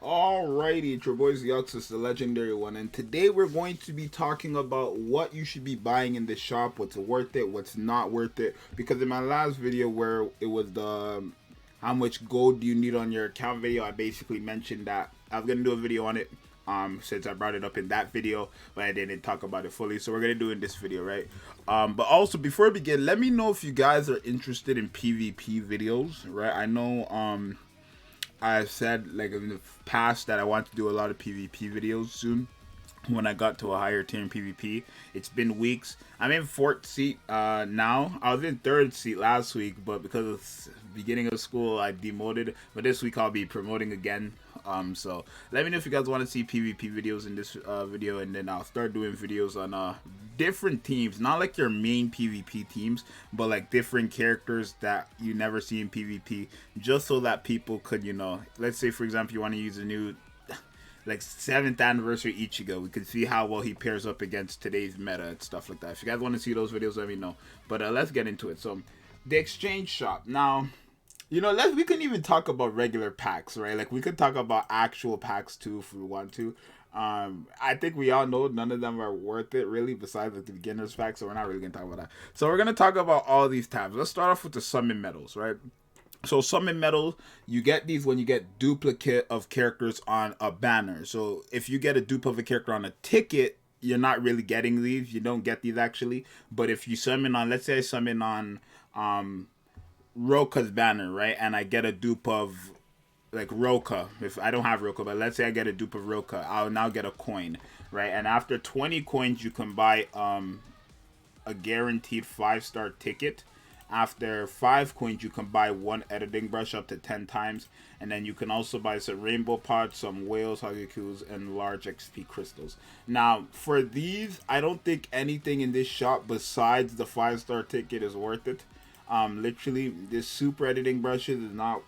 Alrighty, it's your boys Yuxus, the legendary one, and today we're going to be talking about what you should be buying in the shop, what's worth it, what's not worth it. Because in my last video, where it was the how much gold do you need on your account video, I basically mentioned that I was gonna do a video on it. Since I brought it up in that video, but I didn't talk about it fully, so we're gonna do it in this video, right? But also before we begin, let me know if you guys are interested in PvP videos, right? I know I said like in the past that I want to do a lot of PvP videos soon when I got to a higher tier in PvP. It's been weeks. I'm in fourth seat now. I was in third seat last week, but because of beginning of school, I demoted. But this week I'll be promoting again. So let me know if you guys want to see PvP videos in this video, and then I'll start doing videos on different teams, not like your main PvP teams, but like different characters that you never see in PvP, just so that people could, let's say for example you want to use a new like 7th anniversary Ichigo. We can see how well he pairs up against today's meta and stuff like that. If you guys want to see those videos, let me know. But let's get into it. So the exchange shop. Now, we can even talk about regular packs, right? Like we could talk about actual packs too if we want to. I think we all know none of them are worth it really, besides like the beginners pack, so we're not really gonna talk about that. So we're gonna talk about all these tabs. Let's start off with the summon medals, right? So summon medals, you get these when you get duplicate of characters on a banner. So if you get a dupe of a character on a ticket, you're not really getting these. You don't get these actually. But if you summon on, let's say I summon on Roka's banner, right? And I get a dupe of like Roka. If I don't have Roka, but let's say I get a dupe of Roka, I'll now get a coin, right? And after 20 coins, you can buy a guaranteed 5-star ticket. After 5 coins, you can buy 1 editing brush up to 10 times. And then you can also buy some rainbow pods, some whales, Hagekus, and large XP crystals. Now, for these, I don't think anything in this shop besides the 5-star ticket is worth it. Literally, this super editing brushes is not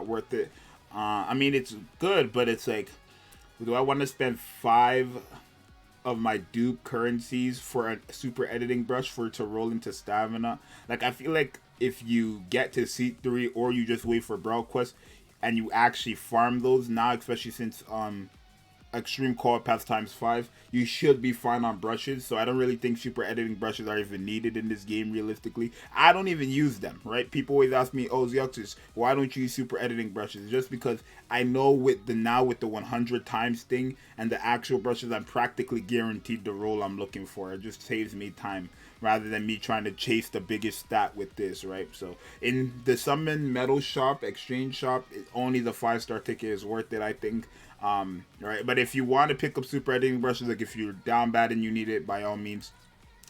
worth it. I mean, it's good, but it's like, do I want to spend 5 of my dupe currencies for a super editing brush for it to roll into stamina? Like, I feel like if you get to seat 3 or you just wait for Brawl Quest and you actually farm those now, especially since extreme core path times 5, you should be fine on brushes. So I don't really think super editing brushes are even needed in this game realistically. I don't even use them, right? People always ask me, oh Zuxus, why don't you use super editing brushes? Just because I know with the 100 times thing and the actual brushes, I'm practically guaranteed the roll I'm looking for. It just saves me time rather than me trying to chase the biggest stat with this, right? So in the summon metal shop, exchange shop, only the 5-star ticket is worth it, I think. Right, but if you want to pick up super editing brushes, like if you're down bad and you need it, by all means.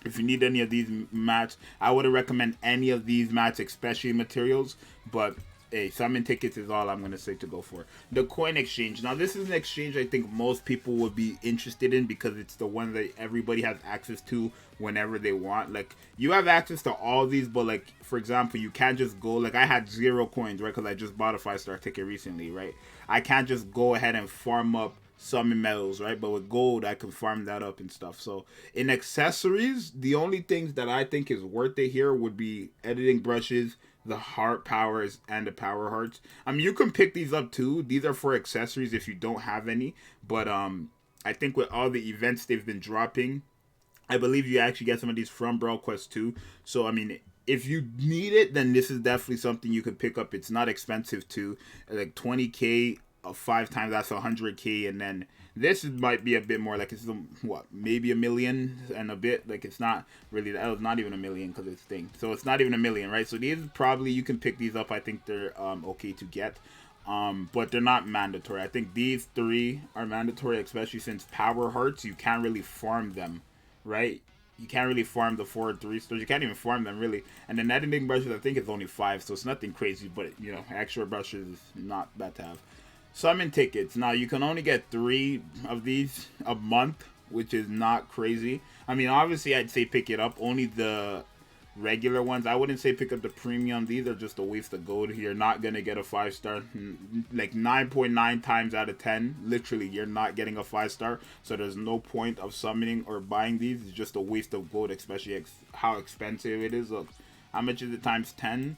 If you need any of these mats, I wouldn't recommend any of these mats, especially materials. But hey, summon tickets is all I'm going to say to go for. The coin exchange. Now, this is an exchange I think most people would be interested in because it's the one that everybody has access to whenever they want. Like, you have access to all these, but like, for example, you can't just go, like I had 0 coins, right? Because I just bought a 5-star ticket recently, right? I can't just go ahead and farm up summon medals, right? But with gold, I can farm that up and stuff. So in accessories, the only things that I think is worth it here would be editing brushes, the heart powers, and the power hearts. I mean, you can pick these up too. These are for accessories if you don't have any. But I think with all the events they've been dropping, I believe you actually get some of these from Brawl Quest 2. So, I mean, if you need it, then this is definitely something you could pick up. It's not expensive too. Like 20k of 5 times, that's 100k. And then this might be a bit more, like it's what, maybe a million and a bit. Like it's not really, that was not even a million because it's thing. So it's not even a million, right? So these probably, you can pick these up. I think they're okay to get. But they're not mandatory. I think these 3 are mandatory, especially since power hearts, you can't really farm them, right? You can't really farm the 4 3-stars. You can't even farm them really. And the editing brushes, I think it's only 5, so it's nothing crazy. But extra brushes is not bad to have. Summon tickets. Now you can only get 3 of these a month, which is not crazy. I mean, obviously I'd say pick it up. Only the regular ones. I wouldn't say pick up the premium. These are just a waste of gold. You're not gonna get a 5-star. Like 9.9 times out of 10, literally you're not getting a 5-star. So there's no point of summoning or buying these. It's just a waste of gold, especially how expensive it is. Look, how much is it times 10?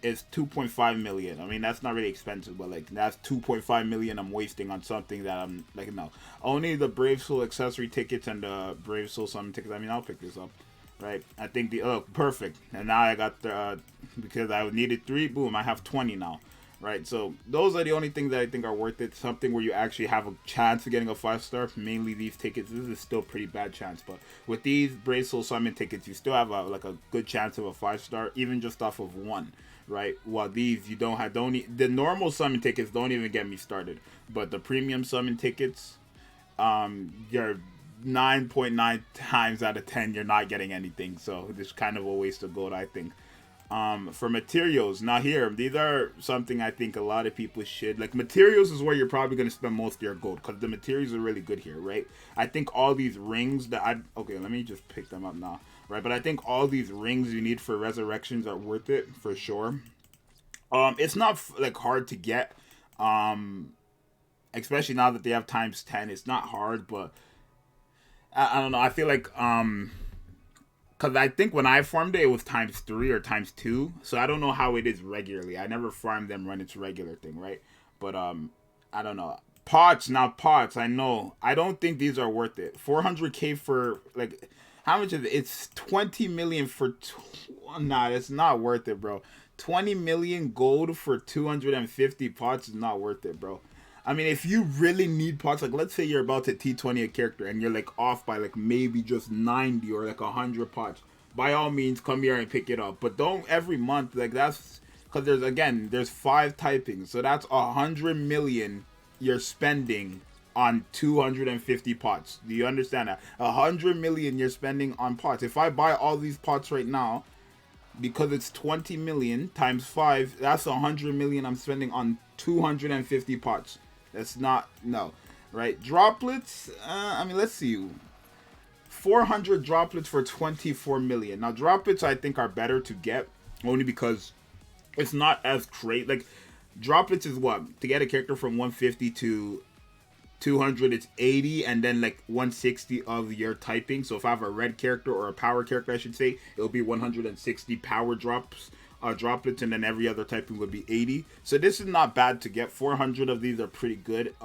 is 2.5 million. I mean, that's not really expensive, but like that's 2.5 million I'm wasting on something that I'm like, no. Only the Brave Soul accessory tickets and the Brave Soul summon tickets. I mean, I'll pick this up, right? I think perfect. And now I got the because I needed 3. Boom, I have 20 now, right? So those are the only things that I think are worth it. Something where you actually have a chance of getting a 5-star. Mainly these tickets. This is still a pretty bad chance, but with these Brave Soul summon tickets, you still have like a good chance of a 5-star, even just off of 1. Right, while these you the normal summon tickets don't even get me started, but the premium summon tickets, you're 9.9 times out of 10 you're not getting anything, so it's kind of a waste of gold, I think. For materials, now here, these are something I think a lot of people should like. Materials is where you're probably going to spend most of your gold, because the materials are really good here, right? I think all these rings okay, let me just pick them up now. Right, but I think all these rings you need for resurrections are worth it for sure. It's not like hard to get, especially now that they have times 10. It's not hard, but I don't know. I feel like because I think when I farmed it, it was times 3 or times 2. So I don't know how it is regularly. I never farmed them when it's regular thing, right? But I don't know. Pots, I know. I don't think these are worth it. 400k for like. How much is it? It's 20 million for... Nah, it's not worth it, bro. 20 million gold for 250 pots is not worth it, bro. I mean, if you really need pots, like let's say you're about to T20 a character and you're like off by like maybe just 90 or like 100 pots, by all means, come here and pick it up. But don't every month, like that's... Because there's 5 typings. So that's 100 million you're spending on 250 pots. Do you understand that? 100 million you're spending on pots. If I buy all these pots right now, because it's 20 million times 5, that's 100 million I'm spending on 250 pots. That's not, no, right? Droplets, I mean, let's see. 400 droplets for 24 million. Now, droplets I think are better to get, only because it's not as great. Like, droplets is what? To get a character from 150 to 200, it's 80, and then like 160 of your typing. So if I have a red character or a power character, I should say, it'll be 160 power droplets, and then every other typing would be 80. So this is not bad to get. 400 of these are pretty good,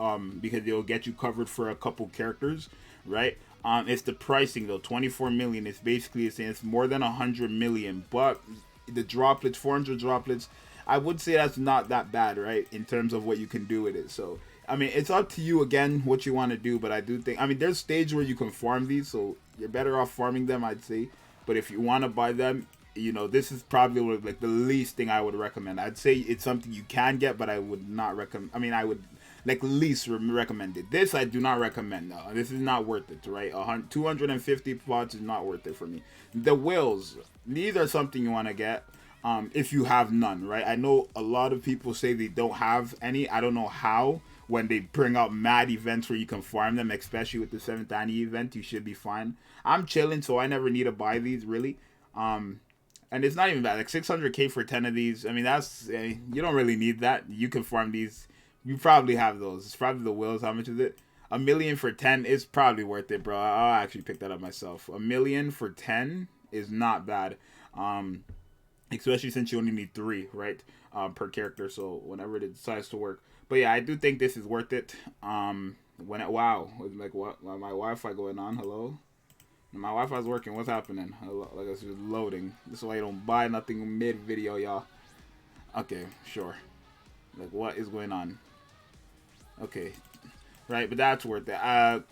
because they'll get you covered for a couple characters, right? It's the pricing though. 24 million is basically it's more than 100 million, but the droplets, 400 droplets, I would say that's not that bad, right? In terms of what you can do with it. So I mean, it's up to you, again, what you want to do, but I do think... I mean, there's stages where you can farm these, so you're better off farming them, I'd say. But if you want to buy them, you know, this is probably, like, the least thing I would recommend. I'd say it's something you can get, but I would not recommend... I mean, I would, like, least recommend it. This I do not recommend, though. This is not worth it, right? 250 pots is not worth it for me. The whales, these are something you want to get. If you have none, right? I know a lot of people say they don't have any. I don't know how. When they bring out mad events where you can farm them, especially with the 7th annie event, you should be fine. I'm chilling, so I never need to buy these, really. And it's not even bad. Like 600k for 10 of these. I mean, that's... you don't really need that. You can farm these. You probably have those. It's probably the wheels. How much is it? 1 million for 10 is probably worth it, bro. I'll actually pick that up myself. 1 million for 10 is not bad. Especially since you only need 3, right? Per character. So whenever it decides to work. But yeah, I do think this is worth it. Wow, like what? My Wi-Fi going on? Hello, my Wi-Fi's working. What's happening? Hello? Like it's just loading. This is why you don't buy nothing mid-video, y'all. Okay, sure. Like what is going on? Okay, right, but that's worth it.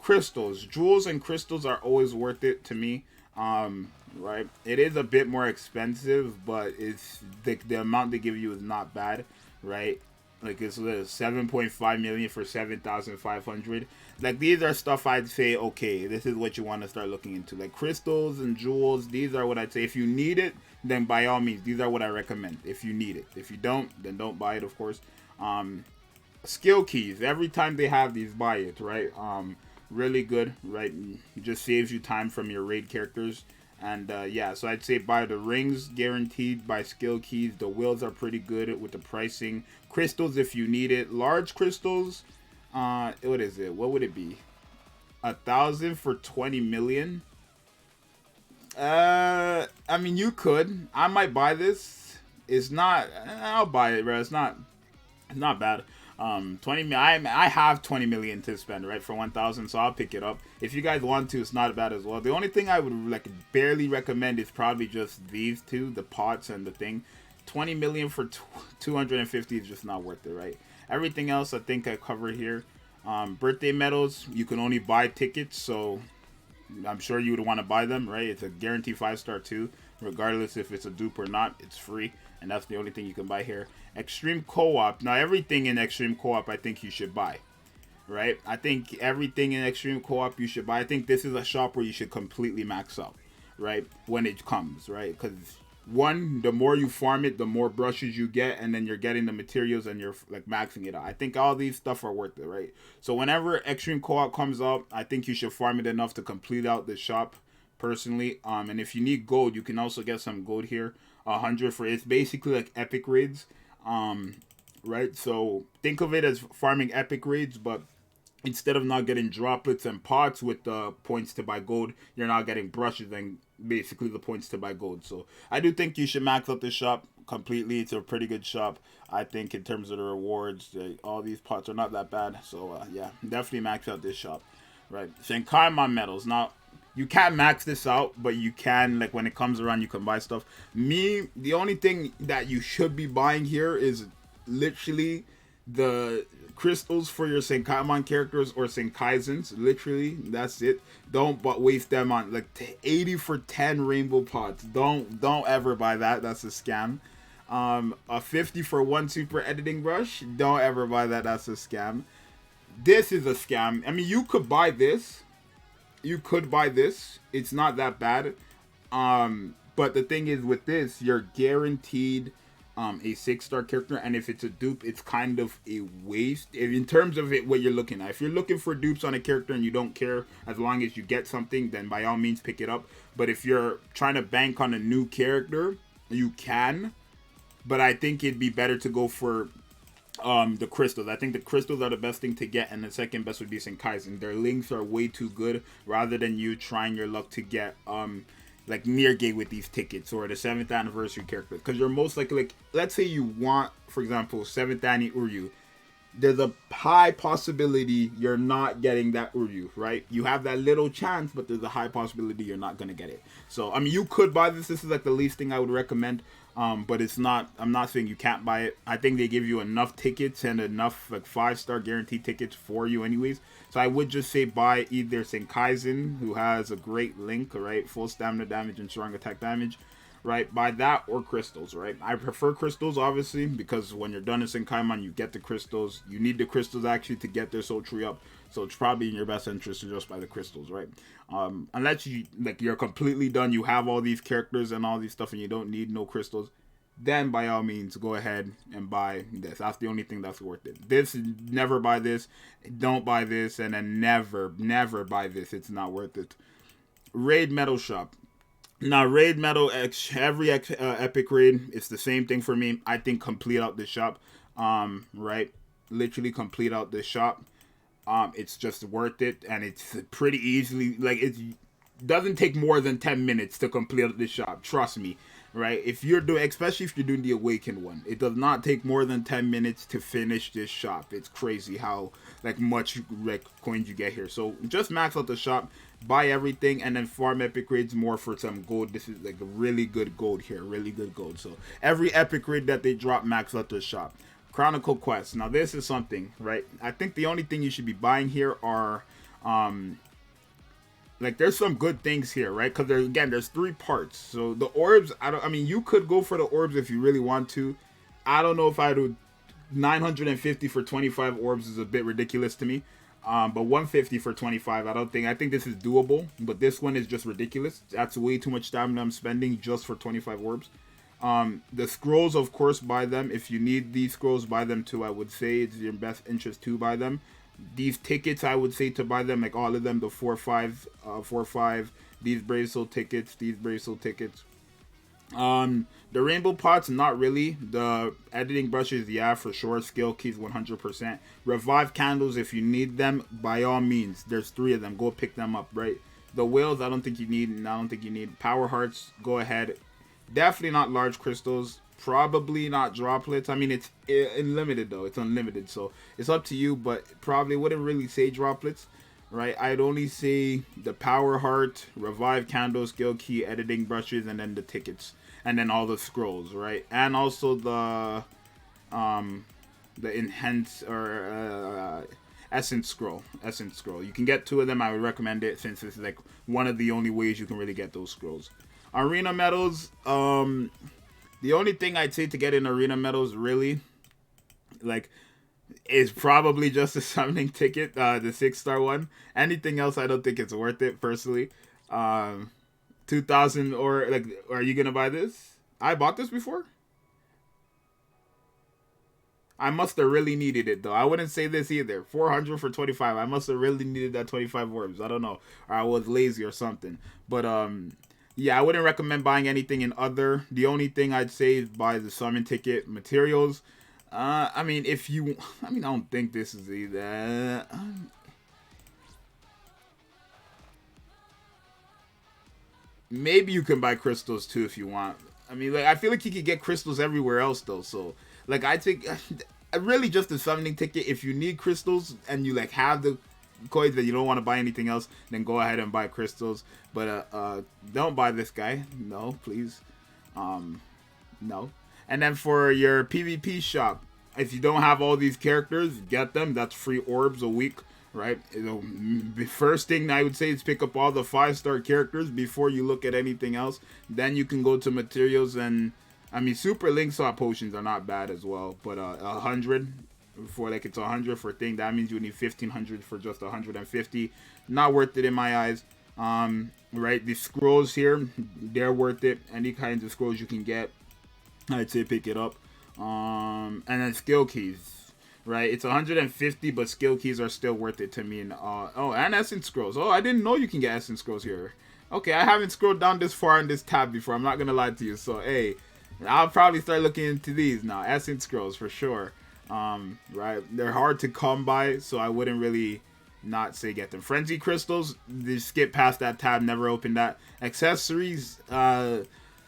Crystals, jewels, and crystals are always worth it to me. Right, it is a bit more expensive, but it's the amount they give you is not bad, right? Like it's 7.5 million for 7,500. Like these are stuff I'd say, okay, this is what you want to start looking into. Like crystals and jewels, these are what I'd say. If you need it, then by all means, these are what I recommend. If you need it. If you don't, then don't buy it, of course. Skill keys. Every time they have these, buy it, right? Really good, right? It just saves you time from your raid characters. And yeah, so I'd say buy the rings, guaranteed. Buy skill keys. The wheels are pretty good with the pricing. Crystals if you need it. Large crystals, what is it? What would it be? 1,000 for 20 million? I mean, you could. I might buy this. It's not. I'll buy it, bro. It's not bad. 20. I have 20 million to spend, right, for 1,000, so I'll pick it up. If you guys want to, it's not bad as well. The only thing I would like barely recommend is probably just these two, the pots and the thing. 20 million for 250 is just not worth it, right? Everything else I think I covered here. Birthday medals, you can only buy tickets, so I'm sure you would want to buy them, right? It's a guaranteed 5-star too, regardless if it's a dupe or not. It's free, and that's the only thing you can buy here. Extreme Co-op. Now, everything in Extreme Co-op, I think you should buy, right? I think everything in Extreme Co-op you should buy. I think this is a shop where you should completely max out, right? When it comes, right? Because one, the more you farm it, the more brushes you get, and then you're getting the materials and you're like maxing it out. I think all these stuff are worth it, right? So whenever Extreme Co-op comes out, I think you should farm it enough to complete out the shop personally. And if you need gold, you can also get some gold here. 100 for it's basically like epic raids. Right? So think of it as farming epic raids, but instead of not getting droplets and pots with the points to buy gold, you're not getting brushes and basically the points to buy gold. So I do think you should max out the shop completely. It's a pretty good shop, I think, in terms of the rewards. All these pots are not that bad. So yeah, definitely max out this shop. Right? Senkaimon medals. Now, you can't max this out, but you can, like, when it comes around, you can buy stuff. The only thing that you should be buying here is literally the crystals for your Senkaimon characters or Senkaizens. Literally, that's it. Don't waste them on like 80 for 10 rainbow pots. Don't ever buy that. That's a scam. A 50 for 1 super editing brush. Don't ever buy that. That's a scam. This is a scam. I mean, you could buy this. It's not that bad. But the thing is with this, you're guaranteed a 6-star character, and if it's a dupe, it's kind of a waste in terms of it what you're looking at. If you're looking for dupes on a character and you don't care as long as you get something, then by all means pick it up. But if you're trying to bank on a new character, you can. But I think it'd be better to go for the crystals. I think the crystals are the best thing to get, and the second best would be Senkaisen. Their links are way too good, rather than you trying your luck to get like near gate with these tickets or the 7th anniversary character, because you're most likely, like, let's say you want, for example, 7th Annie Uryu. There's a high possibility you're not getting that Uryu, right? You have that little chance, but there's a high possibility you're not going to get it. So, I mean, you could buy this. This is like the least thing I would recommend. But it's not, I'm not saying you can't buy it. I think they give you enough tickets and enough like 5-star guaranteed tickets for you anyways. So I would just say buy either Senkaisen, who has a great link, right? Full stamina damage and strong attack damage, right? Buy that or crystals, right? I prefer crystals, obviously, because when you're done in Senkaimon, you get the crystals. You need the crystals actually to get their soul tree up. So it's probably in your best interest to just buy the crystals, right? Unless you're completely done, you have all these characters and all these stuff, and you don't need no crystals, then by all means go ahead and buy this. That's the only thing that's worth it. Never buy this, don't buy this, and then never buy this. It's not worth it. Raid Metal Shop. Now, Raid Metal, every epic raid, it's the same thing for me. I think complete out the shop, right? Literally complete out the shop. It's just worth it, and it's pretty easily, like, it doesn't take more than 10 minutes to complete the shop. Trust me, right? If you're doing, especially if you're doing the Awakened one, it does not take more than 10 minutes to finish this shop. It's crazy how, like, much, like, coins you get here. So just max out the shop, buy everything, and then farm epic raids more for some gold. This is like a really good gold here, really good gold. So every epic raid that they drop, max out the shop. Chronicle quests. Now this is something, right? I think the only thing you should be buying here are, like, there's some good things here, right? Because there's 3 parts. So the orbs, I mean, you could go for the orbs if you really want to. I don't know if I do 950 for 25 orbs is a bit ridiculous to me. But 150 for 25, I think this is doable. But this one is just ridiculous. That's way too much stamina I'm spending just for 25 orbs. The scrolls, of course, buy them. If you need these scrolls, buy them too. I would say it's your best interest to buy them. These tickets, I would say to buy them, like all of them, the 4-5, these Brave Soul tickets, these Brave Soul tickets. The rainbow pots, not really. The editing brushes, yeah, for sure. Skill keys, 100%. Revive candles, if you need them, by all means. There's 3 of them. Go pick them up, right? The whales, I don't think you need. Power hearts, go ahead. Definitely not large crystals. Probably not droplets. I mean, it's unlimited though. It's unlimited, so it's up to you. But probably wouldn't really say droplets, right? I'd only say the power heart, revive candle, skill key, editing brushes, and then the tickets, and then all the scrolls, right? And also um the enhance or essence scroll. Essence scroll. You can get two of them. I would recommend it since it's like one of the only ways you can really get those scrolls. Arena medals. The only thing I'd say to get in arena medals really, like, is probably just a summoning ticket, the 6-star one. Anything else, I don't think it's worth it personally. 2,000 or like, are you gonna buy this? I bought this before. I must have really needed it though. I wouldn't say this either. 400 for 25. I must have really needed that 25 orbs. I don't know. Or I was lazy or something. But yeah, I wouldn't recommend buying anything in other. The only thing I'd say is buy the summon ticket materials. I mean, if you, I mean, I don't think this is either. Maybe you can buy crystals too if you want. I mean, like, I feel like you could get crystals everywhere else though. So, like, I think really just the summoning ticket. If you need crystals and you like have the coins that you don't want to buy anything else, then go ahead and buy crystals. But don't buy this guy. No, please. No. And then for your PvP shop, if you don't have all these characters, get them. That's free orbs a week, right? The first thing I would say is pick up all the 5-star characters before you look at anything else. Then you can go to materials, and I mean, super link swap potions are not bad as well. But 100 for like it's 100 for thing, that means you need 1,500 for just 150. Not worth it in my eyes. Right, the scrolls here, they're worth it. Any kinds of scrolls you can get, I'd say pick it up. And then skill keys, right? It's 150, but skill keys are still worth it to me. And oh, and essence scrolls. Oh, I didn't know you can get essence scrolls here. Okay, I haven't scrolled down this far in this tab before. I'm not gonna lie to you. So hey, I'll probably start looking into these now. Essence scrolls for sure. Right, they're hard to come by, so I wouldn't really not say get them. Frenzy crystals, just skip past that tab. Never open that. Accessories.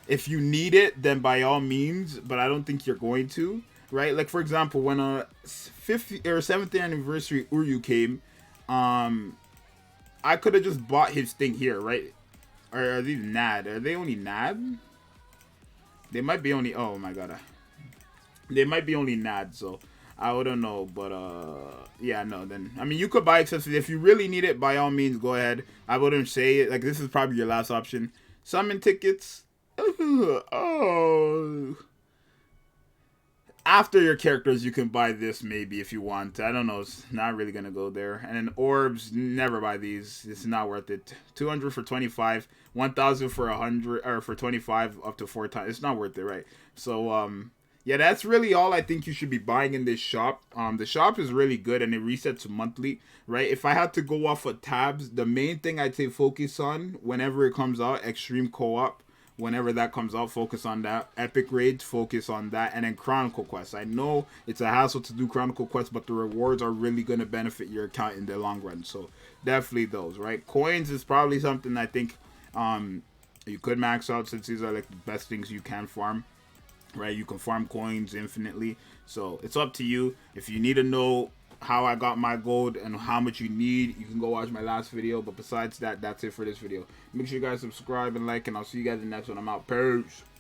If you need it, then by all means, but I don't think you're going to, right? Like, for example, when 50th or 7th anniversary Uryu came, I could have just bought his thing here, right? Or are these NAD? Are they only NAD? They might be only, oh my god. They might be only NAD, so I wouldn't know, but yeah, no, then, I mean, you could buy accessories. If you really need it, by all means, go ahead. I wouldn't say it, like, this is probably your last option. Summon tickets. Oh, after your characters, you can buy this maybe if you want. I don't know. It's not really gonna go there. And then orbs, never buy these. It's not worth it. 200 for 25, 1,000 for 100 or for 25 up to 4 times. It's not worth it, right? So yeah, that's really all I think you should be buying in this shop. The shop is really good and it resets monthly, right? If I had to go off of tabs, the main thing I'd say focus on whenever it comes out, Extreme Co-op. Whenever that comes out, focus on that. Epic Raids, focus on that. And then Chronicle Quests. I know it's a hassle to do Chronicle Quests, but the rewards are really going to benefit your account in the long run. So definitely those, right? Coins is probably something I think you could max out, since these are like the best things you can farm, right? You can farm coins infinitely. So it's up to you. If you need to know how I got my gold and how much you need, you can go watch my last video. But besides that, that's it for this video. Make sure you guys subscribe and like, and I'll see you guys in the next one. I'm out. Peace.